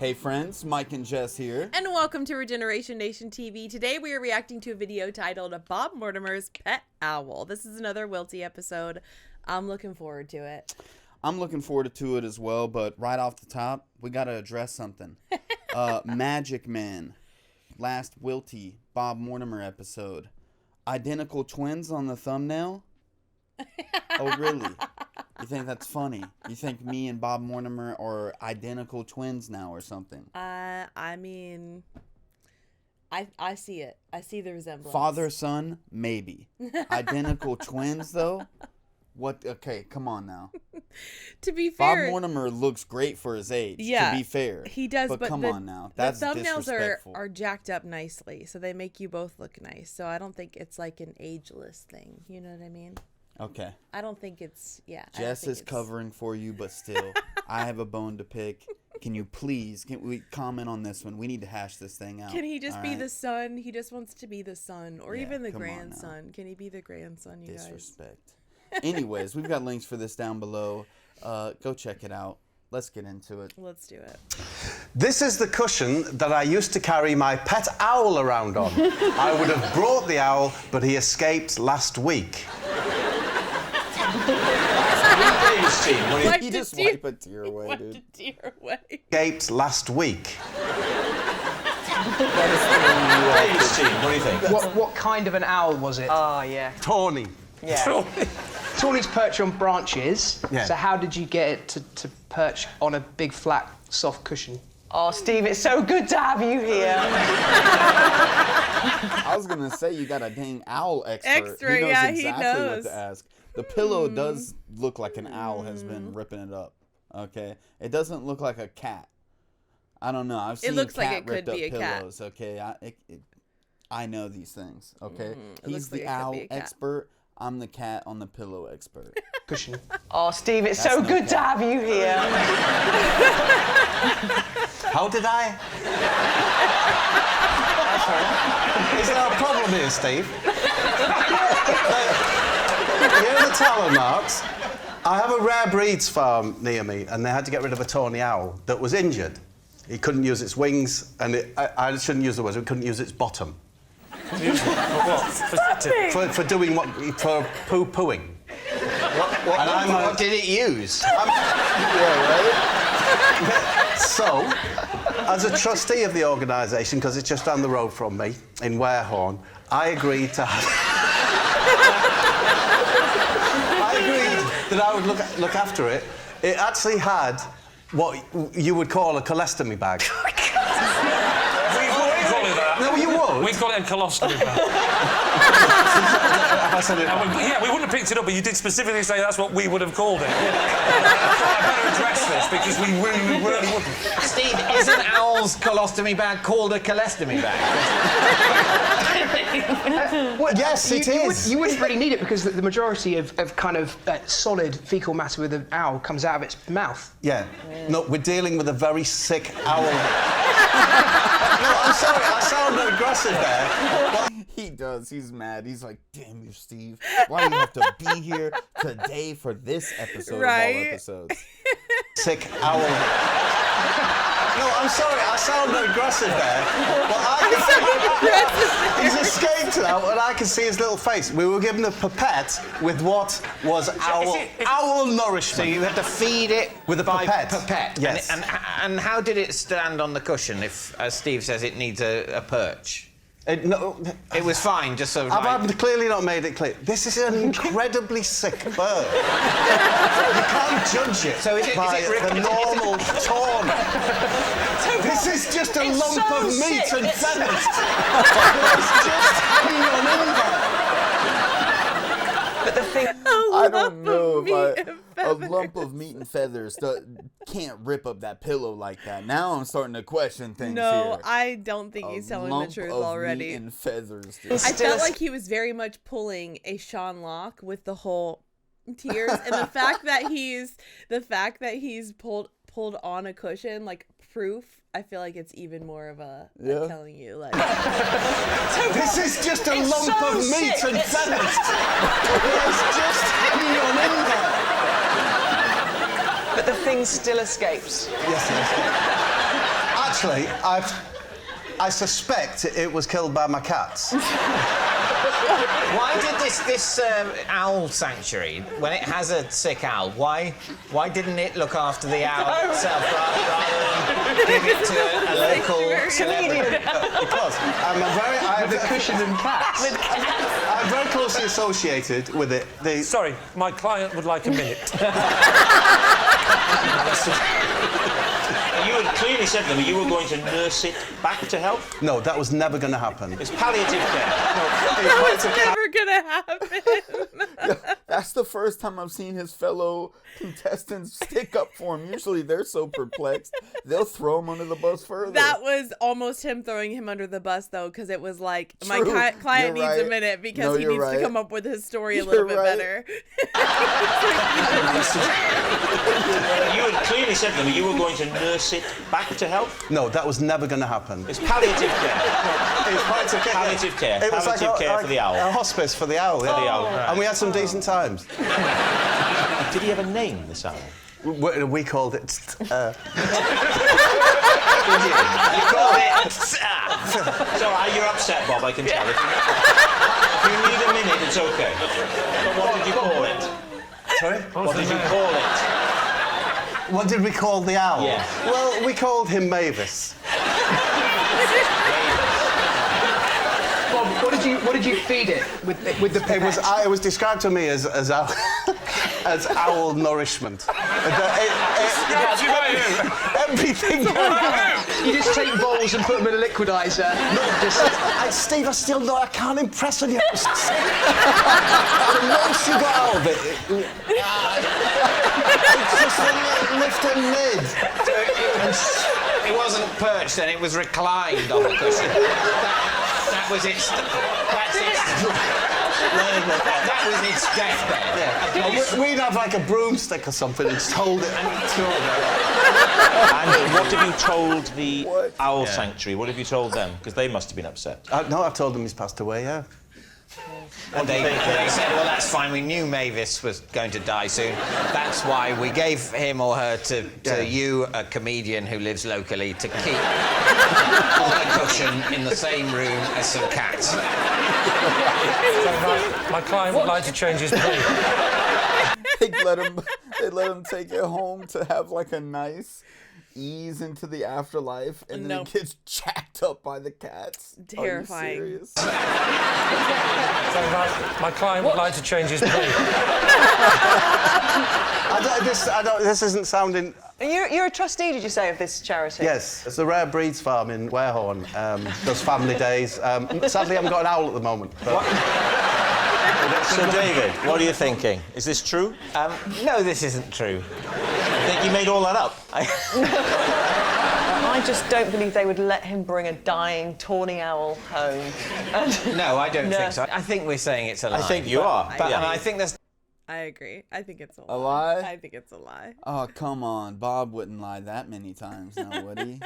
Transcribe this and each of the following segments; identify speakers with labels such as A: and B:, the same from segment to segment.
A: Hey friends, Mike and Jess here.
B: And welcome to Regeneration Nation TV. Today we are reacting to a video titled Bob Mortimer's Pet Owl. This is another WILTY episode. I'm looking forward to it.
A: I'm looking forward to it as well, but right off the top, we got to address something. Magic Man, last WILTY Bob Mortimer episode. Identical twins on the thumbnail? Oh, really? You think that's funny? You think me and Bob Mortimer are identical twins now or something?
B: I mean, I see it. I see the resemblance.
A: Father, son, maybe. Identical twins, though? What? Okay, come on now.
B: To be fair,
A: Bob Mortimer looks great for his age.
B: Yeah,
A: to be fair,
B: he does. But
A: come on now, that's
B: the thumbnails
A: disrespectful.
B: are jacked up nicely, so they make you both look nice. So I don't think it's like an ageless thing. You know what I mean?
A: Okay.
B: I don't think it's, yeah.
A: Jess is covering for you, but still, I have a bone to pick. Can we comment on this one? We need to hash this thing out.
B: Can he just be the son? He just wants to be the son, or even the grandson. Can he be the grandson, you guys?
A: Disrespect. Anyways, we've got links for this down below. Go check it out. Let's get into it.
B: Let's do it.
C: This is the cushion that I used to carry my pet owl around on. I would have brought the owl, but he escaped last week.
A: He just wipe a tear away, dude.
B: A tear away.
C: Escaped last week.
D: What do you think?
E: What kind of an owl was it?
F: Oh, yeah.
C: Tawny.
F: Yeah.
E: Tawny's perch on branches.
C: Yeah.
E: So how did you get it to perch on a big, flat, soft cushion?
F: Oh, Steve, it's so good to have you here.
A: I was going to say you got a dang owl expert. He knows exactly what to ask. The pillow does look like an owl has been ripping it up. Okay? It doesn't look like a cat. I don't know. I've seen cat ripped up pillows. Okay? I know these things. Okay? He's the owl expert. I'm the cat on the pillow expert.
E: Cushion.
F: Oh, Steve, it's so good to have you here.
C: How did I? Is there a problem here, Steve? Here are the talent marks. I have a rare breeds farm near me, and they had to get rid of a tawny owl that was injured. He couldn't use its wings, and I shouldn't use the words, it couldn't use its bottom.
D: For what?
C: For doing what? For poo-pooing.
D: What did it use?
C: So, as a trustee of the organisation, because it's just down the road from me, in Warehorn, I agreed to that I would look after it. It actually had what you would call a colostomy bag.
D: We wouldn't call it that.
C: No, you would.
D: We call it a colostomy bag.
C: I said it.
D: Yeah, we wouldn't have picked it up, but you did specifically say that's what we would have called it. I better address this because we really wouldn't.
G: Steve, isn't Owl's colostomy bag called a colostomy bag?
E: Well,
C: yes, it is.
E: You wouldn't really need it because the majority of kind of solid fecal matter with an owl comes out of its mouth.
C: Yeah. No, we're dealing with a very sick owl. No, I'm sorry, I sounded aggressive there. But
A: he does. He's mad. He's like, damn you, Steve. Why do you have to be here today for this episode of all episodes?
C: Sick owl. No, I'm sorry, I sounded aggressive there. But he's escaped now, and I can see his little face. We were given a pipette with what was owl nourishment.
G: So you had to feed it
C: with a
G: pipette.
C: Yes.
G: And how did it stand on the cushion if, as Steve says, it needs a perch?
C: No,
G: it was fine, just sort of
C: I've clearly not made it clear. This is an incredibly sick bird. You can't judge it by the normal tone. This is just a lump of meat and feathers. It's just hanging on in there.
F: But the thing...
A: I don't know if a lump of meat and feathers can't rip up that pillow like that. Now I'm starting to question things here.
B: No, I don't think he's telling the truth already.
A: Meat and feathers.
B: I felt like he was very much pulling a Sean Locke with the whole tears, and the fact that he's pulled on a cushion like proof. I feel like it's even more of a telling you like
C: this is just a lump of meat and feathers. It's just hanging on in there.
F: But the thing still escapes.
C: Yes. Actually, I suspect it was killed by my cats.
G: Why did this owl sanctuary, when it has a sick owl, why didn't it look after the owl itself rather than give it to a local celebrity?
C: Because I'm
E: The cushion and cats.
C: I'm very closely associated with it.
D: Sorry, my client would like a minute.
H: You had clearly said to them you were going to nurse it back to health.
C: No, that was never going to happen.
H: It's palliative care.
B: That was never gonna happen.
A: That's the first time I've seen his fellow contestants stick up for him. Usually they're so perplexed, they'll throw him under the bus further.
B: That was almost him throwing him under the bus, though, because it was like,
A: True.
B: my client
A: You're
B: needs
A: right.
B: a minute because
A: No,
B: he
A: you're
B: needs
A: right.
B: to come up with his story a little bit
A: You're right.
B: better.
H: You had clearly said to them you were going to nurse it back to health.
C: No, that was never going to happen.
H: It's palliative care.
C: It's palliative care.
H: Palliative care.
C: It was
H: Palliative care for the owl.
C: A hospice for the owl. Yeah.
H: For the owl, right.
C: And we had some decent times.
H: Did he have a name, this owl?
C: We called it.
G: You called it...
H: So you're upset, Bob, I can tell. If you need a minute, it's okay. But what did you call it?
C: Sorry?
H: What did you call it?
C: What did we call the owl?
H: Yeah.
C: Well, we called him Mavis.
E: Bob, what did you feed it with the pipette?
C: It was described to me as owl nourishment. Everything.
E: You just take bowls and put them in a liquidizer.
C: Steve, I still know I can't impress on you. The most you got out of it. It's just a lift and mid.
G: It wasn't perched and it was reclined on the cushion. That was its... That was its deathbed.
C: Yeah. We'd have like a broomstick or something and just hold it.
H: And what have you told the owl sanctuary? What have you told them? Because they must have been upset.
C: No, I've told them he's passed away, yeah.
G: And they said, well, that's fine. We knew Mavis was going to die soon. That's why we gave him or her to you, a comedian who lives locally, to keep on a cushion in the same room as some cats.
D: My client would like to change his plea.
A: They let him take it home to have like a nice ease into the afterlife, and then he gets jacked up by the cats.
B: Terrifying.
A: Are you serious?
D: My client would like to change his plea.
C: This isn't sounding...
F: You're a trustee, did you say, of this charity?
C: Yes, it's a rare breeds farm in Warehorn. Does family days. Sadly, I haven't got an owl at the moment. But...
H: So, David, what are you thinking? Is this true?
G: No, this isn't true.
H: I think you made all that up.
F: I just don't believe they would let him bring a dying tawny owl home.
G: No, I don't think so. I think we're saying it's a lie.
H: I think you are.
G: But and I think that's...
B: I agree. I think it's a lie.
A: A lie?
B: I think it's a lie.
A: Oh, come on. Bob wouldn't lie that many times now, would he?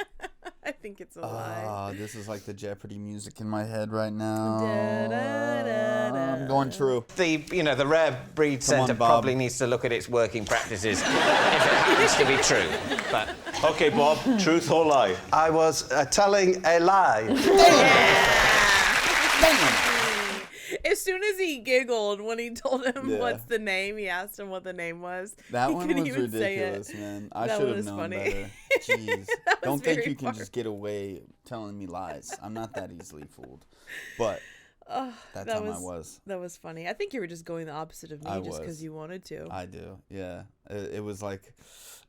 B: I think it's a lie.
A: Oh, this is like the Jeopardy music in my head right now.
B: Da, da, da, da.
A: I'm going true.
G: The Rare Breed Centre
A: Bob.
G: probably needs to look at its working practices if it happens to be true. But
H: OK, Bob, truth or lie?
C: I was telling a lie.
B: As soon as he giggled when he told him what's the name, he asked him what the name was.
A: That
B: he
A: one
B: couldn't
A: was
B: even
A: ridiculous,
B: say it.
A: man. I
B: That
A: should
B: one
A: have
B: was
A: known
B: funny.
A: better. Jeez.
B: That
A: Don't
B: was
A: think
B: very
A: you can
B: far.
A: just get away telling me lies. I'm not that easily fooled. But that time I was.
B: That was funny. I think you were just going the opposite of me
A: I
B: just
A: was.
B: because you wanted to.
A: I do, yeah. It was like,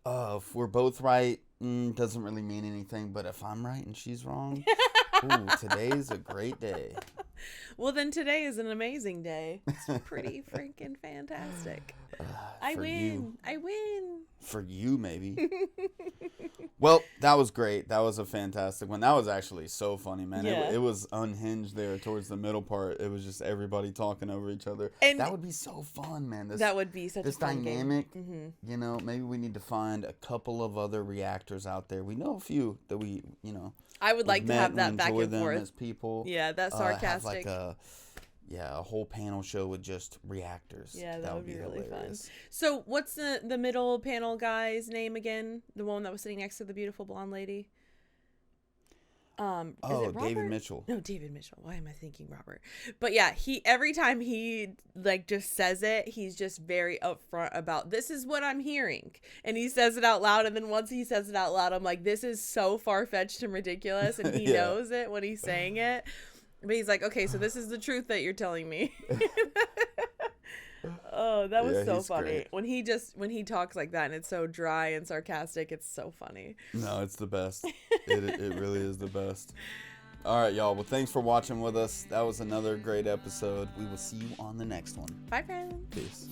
A: if we're both right, doesn't really mean anything. But if I'm right and she's wrong, ooh, today's a great day.
B: Well, then today is an amazing day. It's pretty freaking fantastic. I
A: for
B: win.
A: you.
B: I win.
A: For you, maybe. Well, that was great. That was a fantastic one. That was actually so funny, man.
B: Yeah.
A: It was unhinged there towards the middle part. It was just everybody talking over each other.
B: And
A: that would be so fun, man.
B: That would be such a
A: this
B: fun
A: dynamic.
B: game.
A: You know, maybe we need to find a couple of other reactors out there. We know a few that we,
B: I would like to
A: met
B: have that
A: and
B: back
A: enjoy
B: and
A: them
B: forth.
A: as people.
B: Yeah, that's sarcastic.
A: Have like a whole panel show with just reactors.
B: Yeah, that would be really
A: hilarious.
B: fun. So what's the middle panel guy's name again? The one that was sitting next to the beautiful blonde lady? Is it Robert?
A: David Mitchell.
B: No, David Mitchell. Why am I thinking Robert? But yeah, every time he like just says it, he's just very upfront about this is what I'm hearing, and he says it out loud. And then once he says it out loud, I'm like, this is so far fetched and ridiculous, and he knows it when he's saying it. But he's like, okay, so this is the truth that you're telling me. Oh, that was so funny. Great. When he talks like that and it's so dry and sarcastic, it's so funny.
A: No, it's the best. It really is the best. All right, y'all. Well, thanks for watching with us. That was another great episode. We will see you on the next one.
B: Bye, friends.
A: Peace.